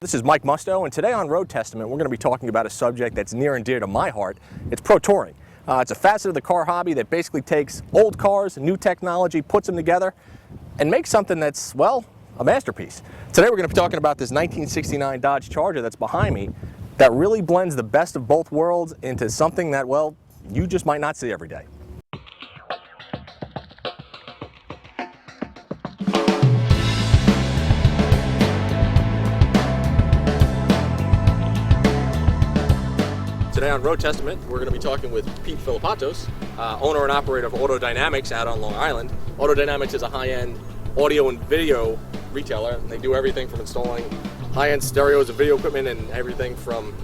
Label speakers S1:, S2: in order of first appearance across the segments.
S1: This is Mike Musto, and today on Road Testament, we're going to be talking about a subject that's near and dear to my heart. It's pro touring. It's a facet of the car hobby that basically takes old cars, new technology, puts them together, and makes something that's, well, a masterpiece. Today we're going to be talking about this 1969 Dodge Charger that's behind me that really blends the best of both worlds into something that, well, you just might not see every day. Today on Road Testament, we're going to be talking with Pete Filippatos, owner and operator of Auto Dynamics out on Long Island. Auto Dynamics is a high-end audio and video retailer, and they do everything from installing high-end stereos and video equipment and everything from,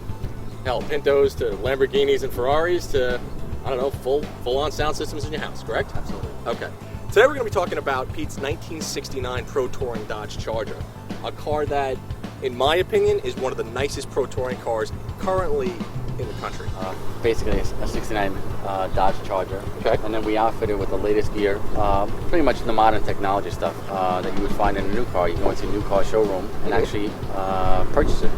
S1: hell, Pintos to Lamborghinis and Ferraris to, I don't know, full-on sound systems in your house, correct?
S2: Absolutely.
S1: Okay. Today we're going to be talking about Pete's 1969 Pro Touring Dodge Charger, a car that, in my opinion, is one of the nicest Pro Touring cars currently in the country.
S2: Basically a 69 Dodge Charger.
S1: Okay.
S2: And then we outfitted with the latest gear, pretty much the modern technology stuff that you would find in a new car. You go into a new car showroom and actually purchase it.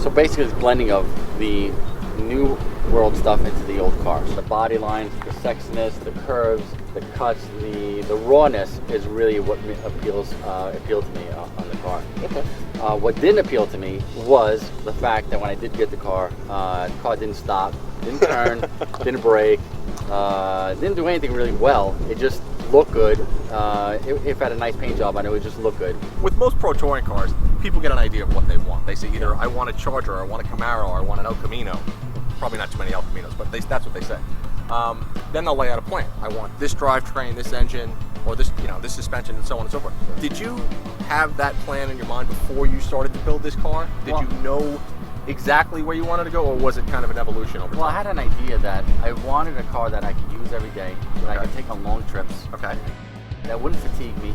S2: So basically it's blending of the new world stuff into the old car. So the body lines, the sexiness, the curves, the cuts, the rawness is really what appealed to me on the car.
S1: Okay.
S2: What didn't appeal to me was the fact that when I did get the car didn't stop, didn't turn, didn't brake, didn't do anything really well. It just looked good. If it had a nice paint job on it, it would just look good.
S1: With most Pro Touring cars, people get an idea of what they want. They say either I want a Charger, or I want a Camaro, or I want an El Camino. Probably not too many El Caminos, but that's what they say. Then they'll lay out a plan. I want this drivetrain, this engine, or this, this suspension, and so on and so forth. Did you have that plan in your mind before you started to build this car? Did you know exactly where you wanted to go, or was it kind of an evolution over time?
S2: Well, I had an idea that I wanted a car that I could use every day, that I could take on long trips.
S1: Okay.
S2: That wouldn't fatigue me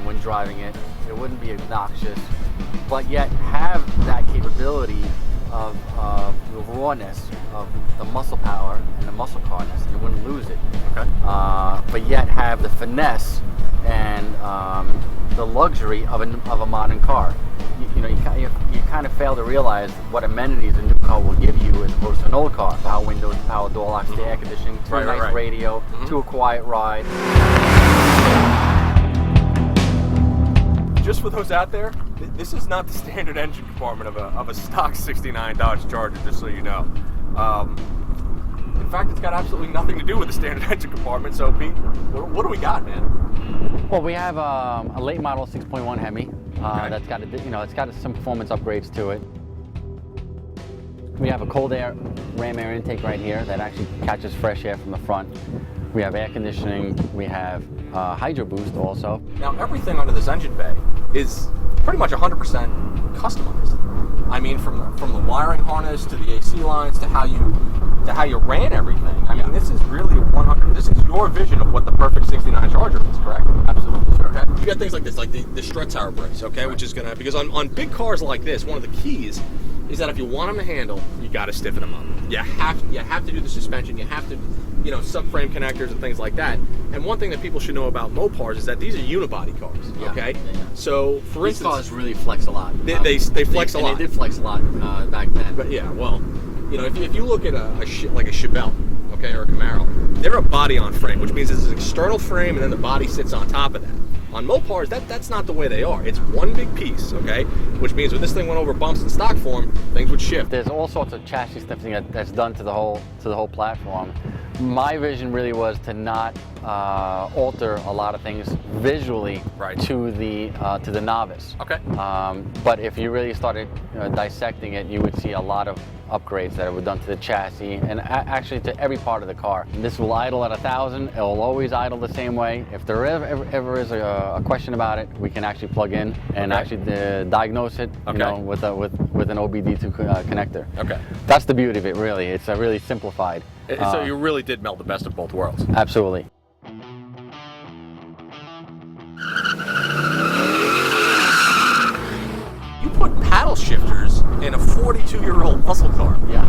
S2: when driving it. It wouldn't be obnoxious, but yet have that capability of the rawness of the muscle power and the muscle carness, and you wouldn't lose it.
S1: Okay.
S2: But yet have the finesse and the luxury of a modern car. You kind of fail to realize what amenities a new car will give you as opposed to an old car. Power windows, power door locks, the air conditioning, to a nice radio, to a quiet ride.
S1: Just for those out there, this is not the standard engine compartment of a stock 69 Dodge Charger, just so you know. In fact, it's got absolutely nothing to do with the standard engine compartment. So, Pete, what do we got, man?
S2: Well, we have a late model 6.1 Hemi that's got it's got some performance upgrades to it. We have a cold air ram air intake right here that actually catches fresh air from the front. We have air conditioning. We have hydro boost also.
S1: Now, everything under this engine bay is pretty much 100% customized. I mean, from the wiring harness to the AC lines to how you ran everything. I mean, this is really 100. This is your vision of what the perfect 69 Charger is, correct?
S2: Absolutely, sure.
S1: Okay. You got things like this, like the strut tower brakes, okay, which is gonna, because on big cars like this, one of the keys is that if you want them to handle, you got to stiffen them up. You have to do the suspension. You have to, subframe connectors and things like that. And one thing that people should know about Mopars is that these are unibody cars. Okay.
S2: Yeah.
S1: So for
S2: These
S1: instance,
S2: cars really flex a lot.
S1: They flex a lot.
S2: And they did flex a lot back then.
S1: But yeah, well, if you look at like a Chevelle, okay, or a Camaro, they're a body-on-frame, which means there's an external frame and then the body sits on top of that. On Mopars, that's not the way they are. It's one big piece, okay? Which means when this thing went over bumps in stock form, things would shift.
S2: There's all sorts of chassis stiffening that's done to the whole platform. My vision really was to not alter a lot of things visually to the novice.
S1: Okay.
S2: But if you really started dissecting it, you would see a lot of upgrades that were done to the chassis and actually to every part of the car. This will idle at 1,000. It will always idle the same way. If there ever is a question about it, we can actually plug in and actually diagnose it. With an OBD2 connector.
S1: Okay.
S2: That's the beauty of it, really. It's really simplified.
S1: So you really did meld the best of both worlds.
S2: Absolutely.
S1: You put paddle shifters in a 42-year-old muscle car.
S2: Yeah.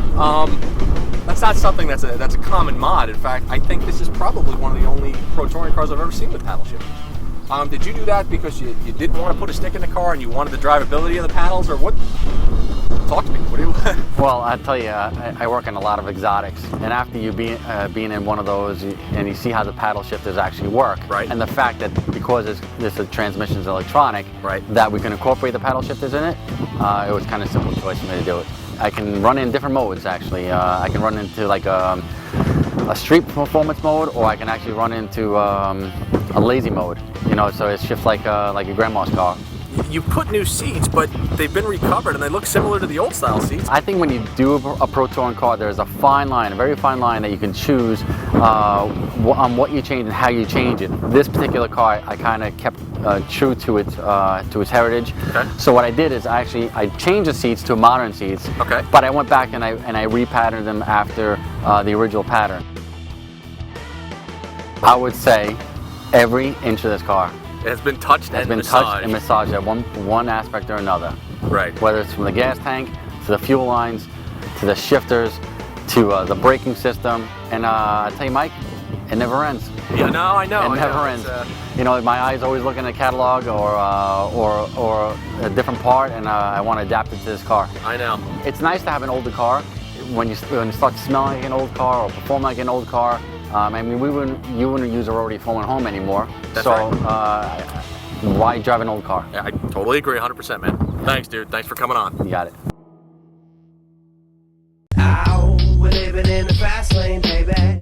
S1: That's not something that's a common mod. In fact, I think this is probably one of the only Pro Touring cars I've ever seen with paddle shifters. Did you do that because you didn't want to put a stick in the car and you wanted the drivability of the paddles, or what? Talk to me. What do you?
S2: Well, I tell you, I work in a lot of exotics, and after you being in one of those, and you see how the paddle shifters actually work,
S1: right?
S2: And the fact that because this transmission is electronic,
S1: right,
S2: that we can incorporate the paddle shifters in it, it was kind of a simple choice for me to do it. I can run in different modes actually. I can run into like a street performance mode, or I can actually run into a lazy mode. You know, so it shifts like your grandma's car.
S1: You put new seats, but they've been recovered and they look similar to the old style seats.
S2: I think when you do a Pro Touring car, there's a fine line, a very fine line that you can choose on what you change and how you change it. This particular car, I kind of kept true to its heritage.
S1: Okay.
S2: So what I did is I changed the seats to modern seats.
S1: Okay.
S2: But I went back and I repatterned them after the original pattern. I would say every inch of this car
S1: It has been touched
S2: has been touched and massaged at one aspect or another.
S1: Right.
S2: Whether it's from the gas tank to the fuel lines to the shifters to the braking system, and I tell you, Mike, it never ends.
S1: Yeah, no, I know.
S2: It never ends. You know, my eye's always looking at a catalog or a different part, and I want to adapt it to this car.
S1: I know.
S2: It's nice to have an older car. When you start smelling like an old car or perform like an old car, I mean, you wouldn't use a rotary phone at home anymore.
S1: That's
S2: so
S1: right.
S2: Why drive an old car?
S1: Yeah, I totally agree, 100%, man. Thanks, dude. Thanks for coming on.
S2: You got it.
S3: Ow, we're living in the fast lane, baby.